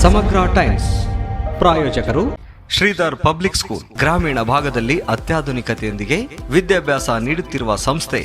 ಸಮಗ್ರ ಟೈಮ್ಸ್ ಪ್ರಾಯೋಜಕರು Sridhar public school. ಗ್ರಾಮೀಣ ಭಾಗದಲ್ಲಿ ಅತ್ಯಾಧುನಿಕತೆಯೊಂದಿಗೆ ವಿದ್ಯಾಭ್ಯಾಸ ನೀಡುತ್ತಿರುವ ಸಂಸ್ಥೆ.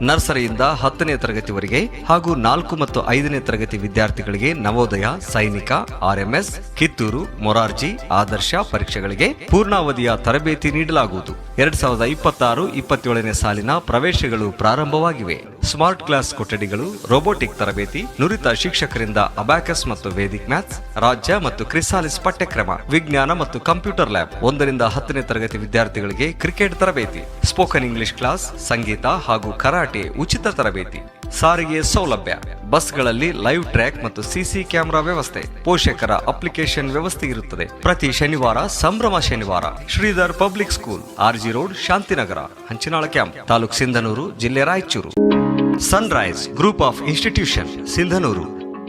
ನರ್ಸರಿಯಿಂದ 10ನೇ ತರಗತಿವರೆಗೆ ಹಾಗೂ 4 ಮತ್ತು 5ನೇ ತರಗತಿ ವಿದ್ಯಾರ್ಥಿಗಳಿಗೆ ನವೋದಯ, ಸೈನಿಕ, RMS, ಕಿತ್ತೂರು, ಮೊರಾರ್ಜಿ, ಆದರ್ಶ ಪರೀಕ್ಷೆಗಳಿಗೆ ಪೂರ್ಣಾವಧಿಯ ತರಬೇತಿ ನೀಡಲಾಗುವುದು. 2026-27ನೇ ಸಾಲಿನ ಪ್ರವೇಶಗಳು ಪ್ರಾರಂಭವಾಗಿವೆ. ಸ್ಮಾರ್ಟ್ ಕ್ಲಾಸ್ ಕೊಠಡಿಗಳು, ರೋಬೋಟಿಕ್ ತರಬೇತಿ, ನುರಿತ ಶಿಕ್ಷಕರಿಂದ ಅಬ್ಯಾಕಸ್ ಮತ್ತು ವೇದಿಕ್ ಮ್ಯಾಥ್ಸ್, ರಾಜ್ಯ ಮತ್ತು ಕ್ರಿಸಾಲಿಸ್ ಪಠ್ಯಕ್ರಮ, ವಿಜ್ಞಾನ ಮತ್ತು ಕಂಪ್ಯೂಟರ್ ಲ್ಯಾಬ್. 1ರಿಂದ 10ನೇ ತರಗತಿ ವಿದ್ಯಾರ್ಥಿಗಳಿಗೆ ಕ್ರಿಕೆಟ್ ತರಬೇತಿ, ಸ್ಪೋಕನ್ ಇಂಗ್ಲಿಷ್ ಕ್ಲಾಸ್, ಸಂಗೀತ ಹಾಗೂ ಕರಾಟೆ ಉಚಿತ ತರಬೇತಿ. ಸಾರಿಗೆ ಸೌಲಭ್ಯ, ಬಸ್ಗಳಲ್ಲಿ ಲೈವ್ ಟ್ರ್ಯಾಕ್ ಮತ್ತು ಸಿಸಿ ಕ್ಯಾಮೆರಾ ವ್ಯವಸ್ಥೆ, ಪೋಷಕರ ಅಪ್ಲಿಕೇಶನ್ ವ್ಯವಸ್ಥೆ ಇರುತ್ತದೆ. ಪ್ರತಿ ಶನಿವಾರ ಸಂಭ್ರಮ ಶನಿವಾರ. Shridhar public school, RG road, Shantinagar, Hanchinal camp, taluk Sindhanur, ಜಿಲ್ಲೆ Raichur. Sunrise group of institution, Sindhanur.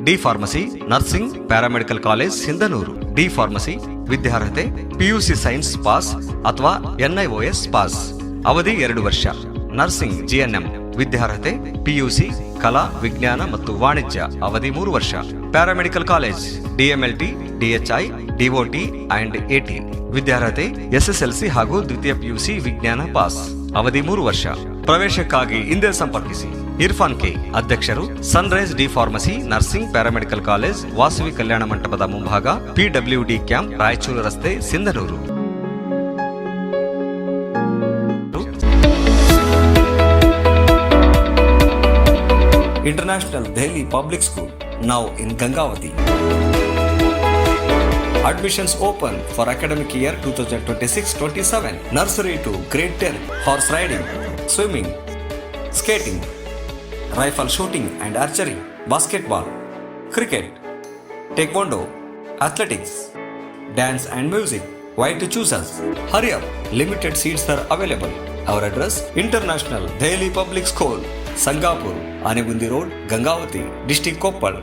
D pharmacy, nursing, paramedical college, Sindhanur. D pharmacy ವಿದ್ಯಾರ್ಹತೆ PUC ಸೈನ್ಸ್ ಪಾಸ್ ಅಥವಾ NIOS ಪಾಸ್. ಅವಧಿ 2 ವರ್ಷ. ನರ್ಸಿಂಗ್ GNM ವಿದ್ಯಾರ್ಹತೆ PUC ಕಲಾ, ವಿಜ್ಞಾನ ಮತ್ತು ವಾಣಿಜ್ಯ. ಅವಧಿ 3 ವರ್ಷ. Paramedical college DMLT, DHI, DOT and AT ವಿದ್ಯಾರ್ಹತೆ SSLC ಹಾಗೂ ದ್ವಿತೀಯ PUC ವಿಜ್ಞಾನ ಪಾಸ್. ಅವಧಿ 3 ವರ್ಷ. ಪ್ರವೇಶಕ್ಕಾಗಿ ಹಿಂದೆ ಸಂಪರ್ಕಿಸಿ. ಇರ್ಫಾನ್ K, ಅಧ್ಯಕ್ಷರು, Sunrise D pharmacy, nursing, paramedical college, Vasavi ಕಲ್ಯಾಣ ಮಂಟಪದ ಮುಂಭಾಗ, PWD ಕ್ಯಾಂಪ್, ರಾಯಚೂರು ರಸ್ತೆ, Sindhanur. International Delhi Public School, now in Gangavati. Admissions open for academic year 2026-27. Nursery to grade 10. Horse riding, swimming, skating, rifle shooting and archery, basketball, cricket, taekwondo, athletics, dance and music. Why to choose us? Hurry up, limited seats are available. Our address, International Delhi Public School, Sangapur, Anegundi Road, Gangavati, District Koppal.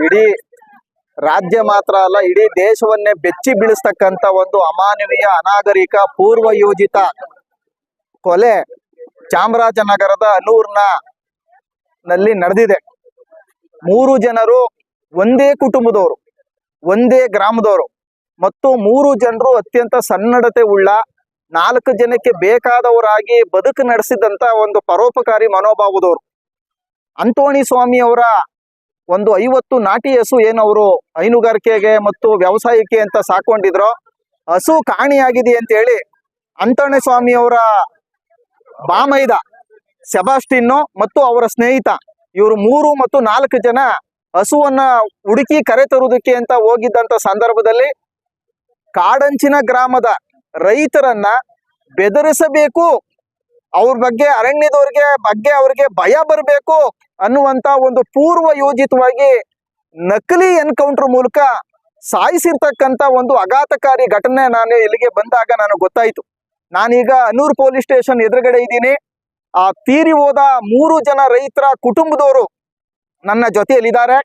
ಇಡೀ ರಾಜ್ಯ ಮಾತ್ರ ಅಲ್ಲ, ಇಡೀ ದೇಶವನ್ನೇ ಬೆಚ್ಚಿ ಬೀಳಿಸ್ತಕ್ಕಂಥ ಒಂದು ಅಮಾನವೀಯ, ಅನಾಗರಿಕ, ಪೂರ್ವ ಯೋಜಿತ ಕೊಲೆ ಚಾಮರಾಜನಗರದ ಅನೂರ್ನಲ್ಲಿ ನಡೆದಿದೆ. 3 ಜನರು ಒಂದೇ ಕುಟುಂಬದವರು, ಒಂದೇ ಗ್ರಾಮದವರು ಮತ್ತು 3 ಜನರು ಅತ್ಯಂತ ಸನ್ನಡತೆ ಉಳ್ಳ, 4 ಜನಕ್ಕೆ ಬೇಕಾದವರಾಗಿ ಬದುಕು ನಡೆಸಿದಂತ ಒಂದು ಪರೋಪಕಾರಿ ಮನೋಭಾವದವರು. ಅಂತೋಣಿ ಸ್ವಾಮಿ ಅವರ ಒಂದು 50 ನಾಟಿ ಹಸು ಏನವರು ಹೈನುಗಾರಿಕೆಗೆ ಮತ್ತು ವ್ಯವಸಾಯಕ್ಕೆ ಅಂತ ಸಾಕೊಂಡಿದ್ರು, ಹಸು ಕಾಣಿಯಾಗಿದೆ ಅಂತ ಹೇಳಿ ಅಂತೋಣಿ ಸ್ವಾಮಿ ಅವರ ಬಾಮೈದ ಸೆಬಾಸ್ಟಿನ್ನು ಮತ್ತು ಅವರ ಸ್ನೇಹಿತ ಇವರು 3 ಮತ್ತು 4 ಜನ ಹಸುವನ್ನ ಹುಡುಕಿ ಕರೆ ತರುವುದಕ್ಕೆ ಅಂತ ಹೋಗಿದ್ದಂತ ಸಂದರ್ಭದಲ್ಲಿ ಕಾಡಂಚಿನ ಗ್ರಾಮದ ರೈತರನ್ನ ಬೆದರಿಸಬೇಕು, ಅವ್ರ ಬಗ್ಗೆ ಅರಣ್ಯದವ್ರಿಗೆ ಅವ್ರಿಗೆ ಭಯ ಬರಬೇಕು ಅನ್ನುವಂತ ಒಂದು ಪೂರ್ವ ಯೋಜಿತವಾಗಿ ನಕಲಿ ಎನ್ಕೌಂಟರ್ ಮೂಲಕ ಸಾಯಿಸಿರ್ತಕ್ಕಂಥ ಒಂದು ಆಘಾತಕಾರಿ ಘಟನೆ ನಾನು ಇಲ್ಲಿಗೆ ಬಂದಾಗ ನನಗೆ ಗೊತ್ತಾಯ್ತು. ನಾನೀಗ ಅನೂರ್ ಪೊಲೀಸ್ ಸ್ಟೇಷನ್ ಎದುರುಗಡೆ ಇದ್ದೀನಿ. ಆ ತೀರಿ ಹೋದ 3 ಜನ ರೈತರ ಕುಟುಂಬದವರು ನನ್ನ ಜೊತೆಯಲ್ಲಿದ್ದಾರೆ.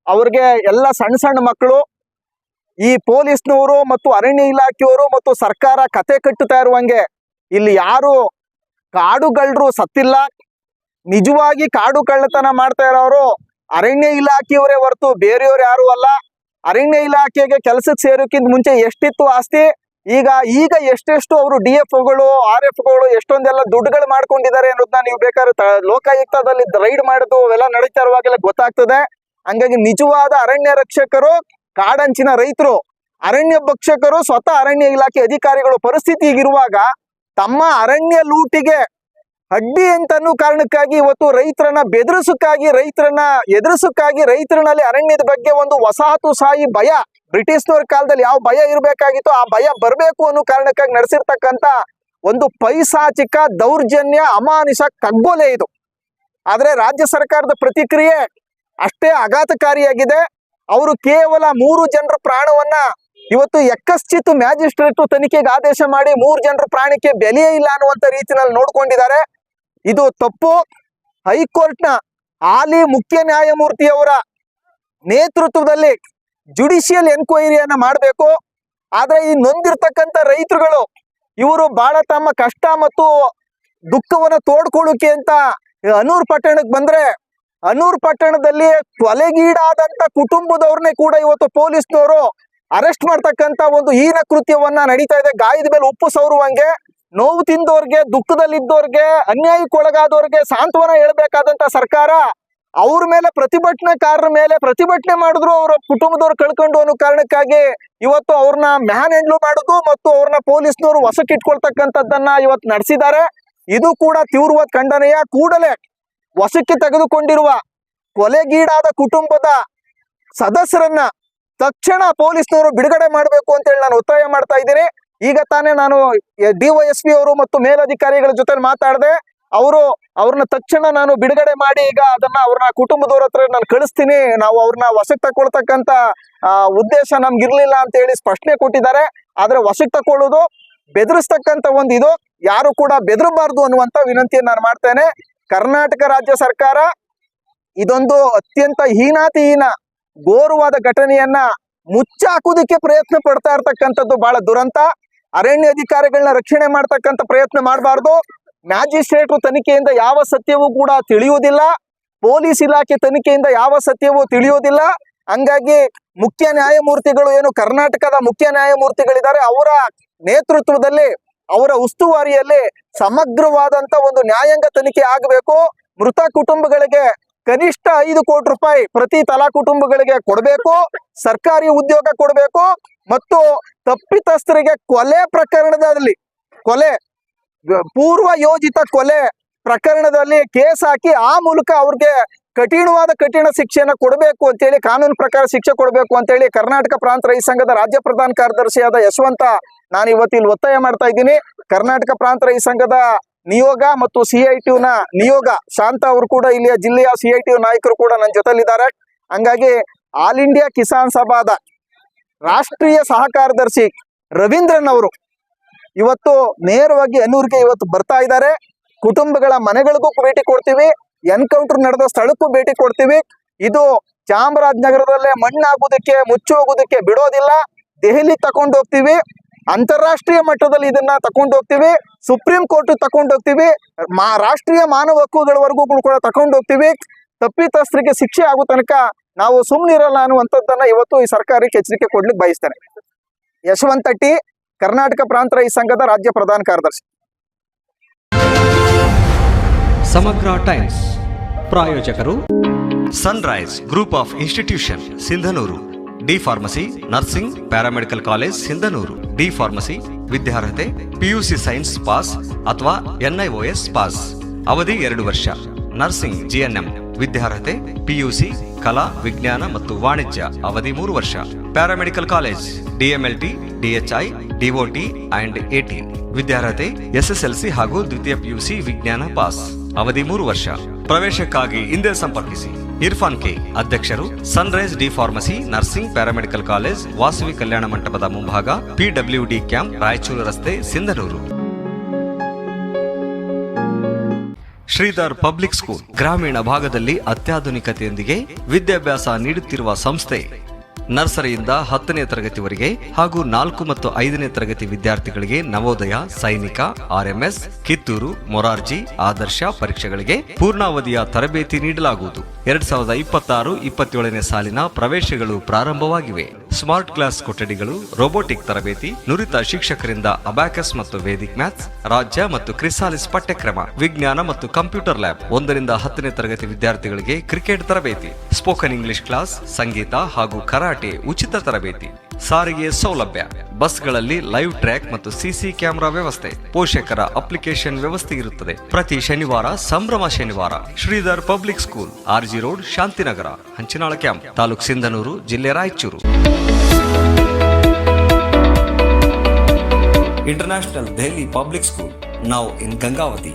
ಅವ್ರಿಗೆ ಎಲ್ಲ ಸಣ್ಣ ಸಣ್ಣ ಮಕ್ಕಳು. ಈ ಪೊಲೀಸ್ನವರು ಮತ್ತು ಅರಣ್ಯ ಇಲಾಖೆಯವರು ಮತ್ತು ಸರ್ಕಾರ ಕತೆ ಕಟ್ಟುತ್ತಾ ಇರುವಂಗೆ ಇಲ್ಲಿ ಯಾರು ಕಾಡುಗಳ್ಳರು ಸತ್ತಿಲ್ಲ. ನಿಜವಾಗಿ ಕಾಡು ಕಳ್ಳತನ ಮಾಡ್ತಾ ಇರೋರು ಅರಣ್ಯ ಇಲಾಖೆಯವರೇ ಹೊರತು ಬೇರೆಯವ್ರು ಯಾರು ಅಲ್ಲ. ಅರಣ್ಯ ಇಲಾಖೆಗೆ ಕೆಲಸಕ್ಕೆ ಸೇರೋಕ್ಕಿಂತ ಮುಂಚೆ ಎಷ್ಟಿತ್ತು ಆಸ್ತಿ, ಈಗ ಎಷ್ಟೆಷ್ಟು ಅವರು DFOಗಳು RFಗಳು ಎಷ್ಟೊಂದೆಲ್ಲ ದುಡ್ಡುಗಳು ಮಾಡ್ಕೊಂಡಿದ್ದಾರೆ ಅನ್ನೋದನ್ನ ನೀವು ಬೇಕಾದ್ರೆ ಲೋಕಾಯುಕ್ತದಲ್ಲಿ ರೈಡ್ ಮಾಡೋದು ಅವೆಲ್ಲ ನಡೀತಾ ಇರುವಾಗೆಲ್ಲ ಗೊತ್ತಾಗ್ತದೆ. ಹಂಗಾಗಿ ನಿಜವಾದ ಅರಣ್ಯ ರಕ್ಷಕರು ಕಾಡಂಚಿನ ರೈತರು, ಅರಣ್ಯ ಭಕ್ಷಕರು ಸ್ವತಃ ಅರಣ್ಯ ಇಲಾಖೆ ಅಧಿಕಾರಿಗಳು ಪರಿಸ್ಥಿತಿ ಹೀಗಿರುವಾಗ ತಮ್ಮ ಅರಣ್ಯ ಲೂಟಿಗೆ ಅಡ್ಡಿ ಅಂತನೂ ಕಾರಣಕ್ಕಾಗಿ ಇವತ್ತು ರೈತರನ್ನ ಬೆದರಿಸಕ್ಕಾಗಿ, ರೈತರನ್ನ ಎದುರಿಸಕ್ಕಾಗಿ, ರೈತರಲ್ಲಿ ಅರಣ್ಯದ ಬಗ್ಗೆ ಒಂದು ವಸಾಹತುಶಾಹಿ ಭಯ, ಬ್ರಿಟಿಷ್ನವ್ರ ಕಾಲದಲ್ಲಿ ಯಾವ ಭಯ ಇರಬೇಕಾಗಿತ್ತು ಆ ಭಯ ಬರಬೇಕು ಅನ್ನೋ ಕಾರಣಕ್ಕಾಗಿ ನಡೆಸಿರ್ತಕ್ಕಂಥ ಒಂದು ಪೈಶಾಚಿಕ ದೌರ್ಜನ್ಯ, ಅಮಾನುಷ ಕಗ್ಗೊಲೆ ಇದು. ಆದ್ರೆ ರಾಜ್ಯ ಸರ್ಕಾರದ ಪ್ರತಿಕ್ರಿಯೆ ಅಷ್ಟೇ ಆಘಾತಕಾರಿಯಾಗಿದೆ. ಅವರು ಕೇವಲ 3 ಜನರ ಪ್ರಾಣವನ್ನ ಇವತ್ತು ಯಕ್ಕಶ್ಚಿತ್ ಮ್ಯಾಜಿಸ್ಟ್ರೇಟ್ ತನಿಖೆಗೆ ಆದೇಶ ಮಾಡಿ 3 ಜನರ ಪ್ರಾಣಕ್ಕೆ ಬೆಲೆಯೇ ಇಲ್ಲ ಅನ್ನುವಂತ ರೀತಿಯಲ್ಲಿ ನೋಡ್ಕೊಂಡಿದ್ದಾರೆ. ಇದು ತಪ್ಪು. ಹೈಕೋರ್ಟ್ನ ಹಾಲಿ ಮುಖ್ಯ ನ್ಯಾಯಮೂರ್ತಿಯವರ ನೇತೃತ್ವದಲ್ಲಿ ಜುಡಿಷಿಯಲ್ ಎನ್ಕ್ವೈರಿಯನ್ನ ಮಾಡಬೇಕು. ಆದ್ರೆ ಈ ನೊಂದಿರ್ತಕ್ಕಂಥ ರೈತರುಗಳು ಇವರು ಬಹಳ ತಮ್ಮ ಕಷ್ಟ ಮತ್ತು ದುಃಖವನ್ನ ತೋಡ್ಕೊಳ್ಳೋಕೆ ಅಂತ ಅನೂರ್ ಪಟ್ಟಣಕ್ಕೆ ಬಂದ್ರೆ ಅನೂರ್ ಪಟ್ಟಣದಲ್ಲಿ ಕೊಲೆಗೀಡಾದಂತ ಕುಟುಂಬದವ್ರನ್ನೇ ಕೂಡ ಇವತ್ತು ಪೊಲೀಸ್ನವರು ಅರೆಸ್ಟ್ ಮಾಡ್ತಕ್ಕಂತ ಒಂದು ಹೀನ ಕೃತ್ಯವನ್ನ ನಡೀತಾ ಇದೆ. ಗಾಯದ ಮೇಲೆ ಉಪ್ಪು ಸವರುವಂಗೆ, ನೋವು ತಿಂದವ್ರಿಗೆ, ದುಃಖದಲ್ಲಿದ್ದವ್ರಿಗೆ, ಅನ್ಯಾಯಕ್ಕೊಳಗಾದವ್ರಿಗೆ ಸಾಂತ್ವನ ಹೇಳ್ಬೇಕಾದಂತ ಸರ್ಕಾರ ಅವ್ರ ಮೇಲೆ ಪ್ರತಿಭಟನಾಕಾರರ ಮೇಲೆ ಪ್ರತಿಭಟನೆ ಮಾಡಿದ್ರು ಅವರ ಕುಟುಂಬದವ್ರು ಕಳ್ಕೊಂಡು ಅನ್ನೋ ಕಾರಣಕ್ಕಾಗಿ ಇವತ್ತು ಅವ್ರನ್ನ ಮ್ಯಾನ್ ಹ್ಯಾಂಡ್ಲ್ ಮಾಡೋದು ಮತ್ತು ಅವ್ರನ್ನ ಪೊಲೀಸ್ನವರು ವಶಕ್ಕೆ ಇಟ್ಕೊಳ್ತಕ್ಕಂಥದ್ದನ್ನ ಇವತ್ತು ನಡೆಸಿದ್ದಾರೆ. ಇದು ಕೂಡ ತೀವ್ರವಾದ ಖಂಡನೆಯ. ಕೂಡಲೇ ವಶಕ್ಕೆ ತೆಗೆದುಕೊಂಡಿರುವ ಕೊಲೆಗೀಡಾದ ಕುಟುಂಬದ ಸದಸ್ಯರನ್ನ ತಕ್ಷಣ ಪೊಲೀಸ್ನವರು ಬಿಡುಗಡೆ ಮಾಡಬೇಕು ಅಂತ ಹೇಳಿ ನಾನು ಒತ್ತಾಯ ಮಾಡ್ತಾ ಇದ್ದೀನಿ. ಈಗ ತಾನೇ ನಾನು DYSP ಅವರು ಮತ್ತು ಮೇಲಧಿಕಾರಿಗಳ ಜೊತೆ ಮಾತಾಡಿದೆ. ಅವ್ರನ್ನ ತಕ್ಷಣ ನಾನು ಬಿಡುಗಡೆ ಮಾಡಿ ಈಗ ಅದನ್ನ ಅವ್ರನ್ನ ಕುಟುಂಬದವ್ರ ಹತ್ರ ನಾನು ಕಳಿಸ್ತೀನಿ, ನಾವು ಅವ್ರನ್ನ ವಶಕ್ಕೆ ತಗೊಳ್ತಕ್ಕಂತ ಉದ್ದೇಶ ನಮ್ಗಿರ್ಲಿಲ್ಲ ಅಂತ ಹೇಳಿ ಸ್ಪಷ್ಟನೆ ಕೊಟ್ಟಿದ್ದಾರೆ. ಆದ್ರೆ ವಶಕ್ಕೆ ತಕೊಳ್ಳೋದು ಬೆದರಿಸ್ತಕ್ಕಂತ ಒಂದು ಇದು, ಯಾರು ಕೂಡ ಬೆದರಬಾರ್ದು ಅನ್ನುವಂತ ವಿನಂತಿಯನ್ನು ನಾನು ಮಾಡ್ತೇನೆ. ಕರ್ನಾಟಕ ರಾಜ್ಯ ಸರ್ಕಾರ ಇದೊಂದು ಅತ್ಯಂತ ಹೀನಾತಿಹೀನ ಘೋರವಾದ ಘಟನೆಯನ್ನ ಮುಚ್ಚಾಕುವುದಕ್ಕೆ ಪ್ರಯತ್ನ ಪಡ್ತಾ ಇರ್ತಕ್ಕಂಥದ್ದು ಬಹಳ ದುರಂತ. ಅರಣ್ಯ ಅಧಿಕಾರಿಗಳನ್ನ ರಕ್ಷಣೆ ಮಾಡ್ತಕ್ಕಂಥ ಪ್ರಯತ್ನ ಮಾಡಬಾರ್ದು. ಮ್ಯಾಜಿಸ್ಟ್ರೇಟ್ ತನಿಖೆಯಿಂದ ಯಾವ ಸತ್ಯವೂ ಕೂಡ ತಿಳಿಯುವುದಿಲ್ಲ, ಪೊಲೀಸ್ ಇಲಾಖೆ ತನಿಖೆಯಿಂದ ಯಾವ ಸತ್ಯವೂ ತಿಳಿಯುವುದಿಲ್ಲ. ಹಂಗಾಗಿ ಮುಖ್ಯ ನ್ಯಾಯಮೂರ್ತಿಗಳು ಏನು ಕರ್ನಾಟಕದ ಮುಖ್ಯ ನ್ಯಾಯಮೂರ್ತಿಗಳಿದ್ದಾರೆ, ಅವರ ನೇತೃತ್ವದಲ್ಲಿ ಅವರ ಉಸ್ತುವಾರಿಯಲ್ಲಿ ಸಮಗ್ರವಾದಂತ ಒಂದು ನ್ಯಾಯಾಂಗ ತನಿಖೆ ಆಗಬೇಕು. ಮೃತ ಕುಟುಂಬಗಳಿಗೆ ಕನಿಷ್ಠ 5 ಕೋಟಿ ರೂಪಾಯಿ ಪ್ರತಿ ತಲಾ ಕುಟುಂಬಗಳಿಗೆ ಕೊಡಬೇಕು, ಸರ್ಕಾರಿ ಉದ್ಯೋಗ ಕೊಡಬೇಕು ಮತ್ತು ತಪ್ಪಿತಸ್ಥರಿಗೆ ಕೊಲೆ ಪ್ರಕರಣದಲ್ಲಿ ಪೂರ್ವ ಯೋಜಿತ ಕೊಲೆ ಪ್ರಕರಣದಲ್ಲಿ ಕೇಸ್ ಹಾಕಿ ಆ ಮೂಲಕ ಅವ್ರಿಗೆ ಕಠಿಣ ಶಿಕ್ಷೆಯನ್ನು ಕೊಡಬೇಕು ಅಂತೇಳಿ, ಕಾನೂನು ಪ್ರಕಾರ ಶಿಕ್ಷೆ ಕೊಡಬೇಕು ಅಂತೇಳಿ ಕರ್ನಾಟಕ ಪ್ರಾಂತ ರೈತ ಸಂಘದ ರಾಜ್ಯ ಪ್ರಧಾನ ಕಾರ್ಯದರ್ಶಿಯಾದ ಯಶವಂತ ನಾನು ಇವತ್ತಿಲ್ಲಿ ಒತ್ತಾಯ ಮಾಡ್ತಾ ಇದ್ದೀನಿ. ಕರ್ನಾಟಕ ಪ್ರಾಂತ ರೈತ ಸಂಘದ ನಿಯೋಗ ಮತ್ತು CITU ನ ನಿಯೋಗ ಶಾಂತ ಅವರು ಕೂಡ ಇಲ್ಲಿಯ ಜಿಲ್ಲೆಯ CITU ನಾಯಕರು ಕೂಡ ನನ್ನ ಜೊತೆಲಿದ್ದಾರೆ. ಹಂಗಾಗಿ ಆಲ್ ಇಂಡಿಯಾ ಕಿಸಾನ್ ಸಭಾದ ರಾಷ್ಟ್ರೀಯ ಸಹ ಕಾರ್ಯದರ್ಶಿ ರವೀಂದ್ರನ್ ಅವರು ಇವತ್ತು ನೇರವಾಗಿ ಅನೂರ್ಗೆ ಇವತ್ತು ಬರ್ತಾ ಇದ್ದಾರೆ. ಕುಟುಂಬಗಳ ಮನೆಗಳಿಗೂ ಭೇಟಿ ಕೊಡ್ತೀವಿ, ಎನ್ಕೌಂಟರ್ ನಡೆದ ಸ್ಥಳಕ್ಕೂ ಭೇಟಿ ಕೊಡ್ತೀವಿ. ಇದು ಚಾಮರಾಜನಗರದಲ್ಲೇ ಮಣ್ಣಾಗುವುದಕ್ಕೆ ಮುಚ್ಚೋಗುವುದಕ್ಕೆ ಬಿಡೋದಿಲ್ಲ. ದೆಹಲಿ ತಕೊಂಡು ಹೋಗ್ತೀವಿ, ಅಂತಾರಾಷ್ಟ್ರೀಯ ಮಟ್ಟದಲ್ಲಿ ಇದನ್ನ ತಕೊಂಡು ಹೋಗ್ತೀವಿ, ಸುಪ್ರೀಂ ಕೋರ್ಟ್ ತಕೊಂಡು ಹೋಗ್ತೀವಿ, ರಾಷ್ಟ್ರೀಯ ಮಾನವ ಹಕ್ಕುಗಳವರೆಗೂ ಕೂಡ ತಕೊಂಡು ಹೋಗ್ತೀವಿ. ತಪ್ಪಿತಸ್ಥರಿಗೆ ಶಿಕ್ಷೆ ಆಗೋ ತನಕ ನಾವು ಸುಮ್ಮನಿರಲ್ಲ ಅನ್ನುವಂಥದ್ದನ್ನ ಇವತ್ತು ಈ ಸರ್ಕಾರಕ್ಕೆ ಎಚ್ಚರಿಕೆ ಕೊಡ್ಲಿಕ್ಕೆ ಬಯಸ್ತೇನೆ. ಯಶವಂತ ಟಿ, ಕರ್ನಾಟಕ ಪ್ರಾಂತ ರೈತ ಸಂಘದ ರಾಜ್ಯ ಪ್ರಧಾನ ಕಾರ್ಯದರ್ಶಿ. ಸಮಗ್ರ ಟೈಮ್ಸ್ ಪ್ರಾಯೋಜಕರು Sunrise group of institution Sindhanur, D pharmacy, nursing, paramedical college Sindhanur. D pharmacy ವಿದ್ಯಾರ್ಹತೆ PUC ಸೈನ್ಸ್ ಪಾಸ್ ಅಥವಾ NIOS ಪಾಸ್, ಅವಧಿ 2 ವರ್ಷ. ನರ್ಸಿಂಗ್ GNM ವಿದ್ಯಾರ್ಹತೆ PUC ಕಲಾ, ವಿಜ್ಞಾನ ಮತ್ತು ವಾಣಿಜ್ಯ, ಅವಧಿ 3 ವರ್ಷ. Paramedical college DMLT, DHI, DOT and AT ವಿದ್ಯಾರ್ಹತೆ SSLC ಹಾಗೂ ದ್ವಿತೀಯ PUC ವಿಜ್ಞಾನ ಪಾಸ್, ಅವಧಿ 3 ವರ್ಷ. ಪ್ರವೇಶಕ್ಕಾಗಿ ಹಿಂದೆ ಸಂಪರ್ಕಿಸಿ. ಇರ್ಫಾನ್ ಕೆ, ಅಧ್ಯಕ್ಷರು, Sunrise D pharmacy, nursing, paramedical college, Vasavi ಕಲ್ಯಾಣ ಮಂಟಪದ ಮುಂಭಾಗ, PWD ಕ್ಯಾಂಪ್, ರಾಯಚೂರು ರಸ್ತೆ, ಸಿಂಧನೂರು. ಶ್ರೀಧರ್ ಪಬ್ಲಿಕ್ ಸ್ಕೂಲ್ ಗ್ರಾಮೀಣ ಭಾಗದಲ್ಲಿ ಅತ್ಯಾಧುನಿಕತೆಯೊಂದಿಗೆ ವಿದ್ಯಾಭ್ಯಾಸ ನೀಡುತ್ತಿರುವ ಸಂಸ್ಥೆ. ನರ್ಸರಿಯಿಂದ 10ನೇ ತರಗತಿವರೆಗೆ ಹಾಗೂ 4 ಮತ್ತು 5ನೇ ತರಗತಿ ವಿದ್ಯಾರ್ಥಿಗಳಿಗೆ ನವೋದಯ, ಸೈನಿಕ, RMS, ಕಿತ್ತೂರು, ಮೊರಾರ್ಜಿ, ಆದರ್ಶ ಪರೀಕ್ಷೆಗಳಿಗೆ ಪೂರ್ಣಾವಧಿಯ ತರಬೇತಿ ನೀಡಲಾಗುವುದು. 2026-27ನೇ ಸಾಲಿನ ಪ್ರವೇಶಗಳು ಪ್ರಾರಂಭವಾಗಿವೆ. ಸ್ಮಾರ್ಟ್ ಕ್ಲಾಸ್ ಕೊಠಡಿಗಳು, ರೋಬೋಟಿಕ್ ತರಬೇತಿ, ನುರಿತ ಶಿಕ್ಷಕರಿಂದ ಅಬ್ಯಾಕಸ್ ಮತ್ತು ವೇದಿಕ್ ಮ್ಯಾಥ್ಸ್, ರಾಜ್ಯ ಮತ್ತು ಕ್ರಿಸಾಲಿಸ್ ಪಠ್ಯಕ್ರಮ, ವಿಜ್ಞಾನ ಮತ್ತು ಕಂಪ್ಯೂಟರ್ ಲ್ಯಾಬ್. 1ರಿಂದ 10ನೇ ತರಗತಿ ವಿದ್ಯಾರ್ಥಿಗಳಿಗೆ ಕ್ರಿಕೆಟ್ ತರಬೇತಿ, ಸ್ಪೋಕನ್ ಇಂಗ್ಲಿಷ್ ಕ್ಲಾಸ್, ಸಂಗೀತ ಹಾಗೂ ಕರಾಟೆ ಉಚಿತ ತರಬೇತಿ. ಸಾರಿಗೆ ಸೌಲಭ್ಯ, ಬಸ್ಗಳಲ್ಲಿ ಲೈವ್ ಟ್ರ್ಯಾಕ್ ಮತ್ತು CC ಕ್ಯಾಮೆರಾ ವ್ಯವಸ್ಥೆ, ಪೋಷಕರ ಅಪ್ಲಿಕೇಶನ್ ವ್ಯವಸ್ಥೆ ಇರುತ್ತದೆ. ಪ್ರತಿ ಶನಿವಾರ ಸಂಭ್ರಮ ಶನಿವಾರ. Shridhar public school, RG road, Shantinagar, Hanchinal camp, taluk Sindhanur, ಜಿಲ್ಲೆ Raichur. International Delhi Public School, now in Gangavati.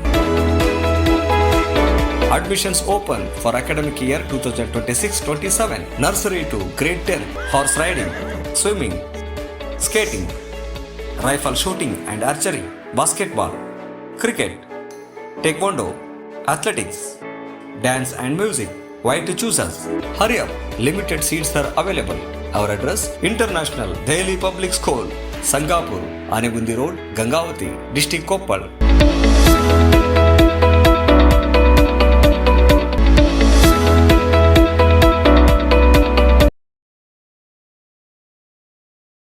Admissions open for academic year 2026-27. Nursery to grade 10. Horse riding, swimming, skating, rifle shooting and archery, basketball, cricket, taekwondo, athletics, dance and music. Why to choose us? Hurry up, limited seats are available. Our address, International Daily Public School, Sangapur, Anegundi Road, Gangavati, District Koppal.